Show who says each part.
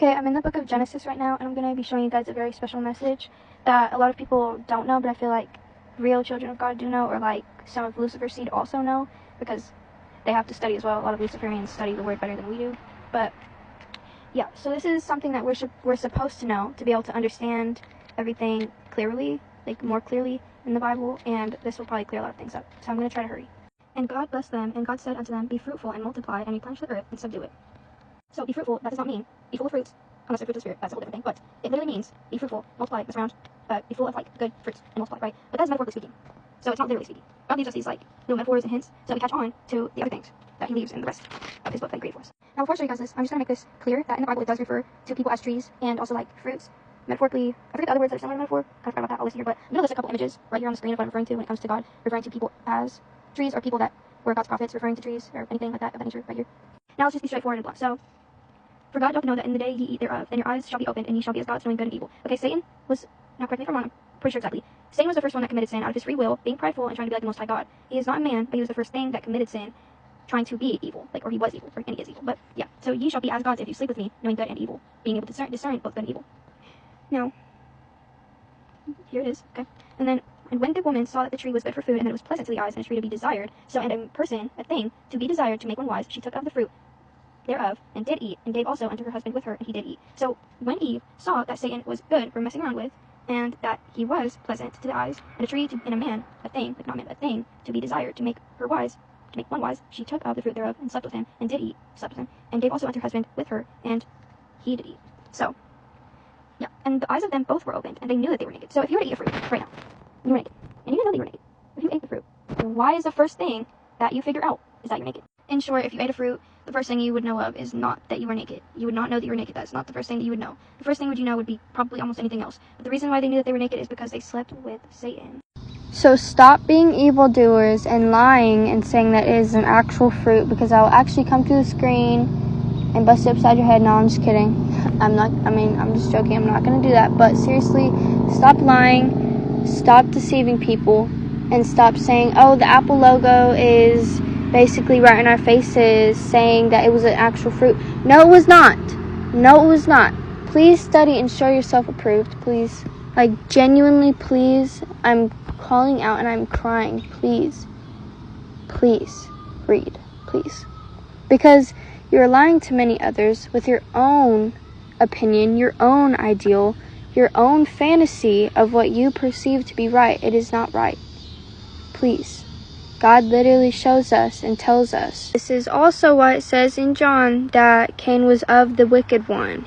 Speaker 1: Okay, I'm in the book of Genesis right now, and I'm going to be showing you guys a very special message that a lot of people don't know, but I feel like real children of God do know, or like some of Lucifer's seed also know, because they have to study as well. A lot of Luciferians study the word better than we do. But yeah, so this is something that we're supposed to know to be able to understand everything clearly, like more clearly in the Bible, and this will probably clear a lot of things up. So I'm going to try to hurry. And God blessed them, and God said unto them, Be fruitful and multiply, and replenish the earth and subdue it. So be fruitful, that does not mean be full of fruits, unless they're fruit of the spirit, that's a whole different thing. But it literally means be fruitful, multiply, mess around, be full of like good fruits and multiply, right? But that's metaphorically speaking. So it's not literally speaking. God leaves us these like little metaphors and hints so that we catch on to the other things that he leaves in the rest of his book that he created for us. Now before I show you guys this, I'm just gonna make this clear that in the Bible it does refer to people as trees and also like fruits. Metaphorically, I forget the other words that are similar to metaphor. Kind of forgot about that. I'll list here, but I'm gonna list a couple images right here on the screen of what I'm referring to when it comes to God, referring to people as trees or people that were God's prophets, referring to trees or anything like that of that nature right here. Now let's just be straightforward and blunt. So, for God doth know that in the day ye eat thereof, then your eyes shall be opened, and ye shall be as gods, knowing good and evil. Okay, Satan was, now correct me if I'm wrong, I'm pretty sure exactly. Satan was the first one that committed sin out of his free will, being prideful and trying to be like the Most High God. He is not a man, but he was the first thing that committed sin, trying to be evil, like, or he was evil, and he is evil. But yeah, so ye shall be as gods if you sleep with me, knowing good and evil, being able to discern both good and evil. Now, here it is, okay? And when the woman saw that the tree was good for food, and that it was pleasant to the eyes, and a tree to be desired, so and a person, a thing, to be desired to make one wise, she took of the fruit thereof, and did eat, and gave also unto her husband with her, and he did eat. So when Eve saw that Satan was good for messing around with, and that he was pleasant to the eyes, and a tree to, and a man, a thing, like not man, a thing, to be desired to make her wise, to make one wise, she took of the fruit thereof, and slept with him, and did eat, slept with him, and gave also unto her husband with her, and he did eat. So, yeah, and the eyes of them both were opened, and they knew that they were naked. So if you were to eat a fruit right now, you were naked, and you didn't know that you were naked. If you ate the fruit, why is the first thing that you figure out is that you're naked? In short, if you ate a fruit, the first thing you would know of is not that you were naked. You would not know that you were naked. That's not the first thing that you would know. The first thing you know would be probably almost anything else. But the reason why they knew that they were naked is because they slept with Satan.
Speaker 2: So stop being evildoers and lying and saying that it is an actual fruit, because I will actually come to the screen and bust it upside your head. No, I'm just kidding. I'm just joking. I'm not going to do that. But seriously, stop lying, stop deceiving people, and stop saying, oh, the Apple logo is basically right in our faces saying that it was an actual fruit. No, it was not. No, it was not. Please study and show yourself approved, please. Like, genuinely, please. I'm calling out and I'm crying. Please. Please. Read. Please. Because you're lying to many others with your own opinion, your own ideal, your own fantasy of what you perceive to be right. It is not right. Please. God literally shows us and tells us. This is also why it says in John that Cain was of the wicked one.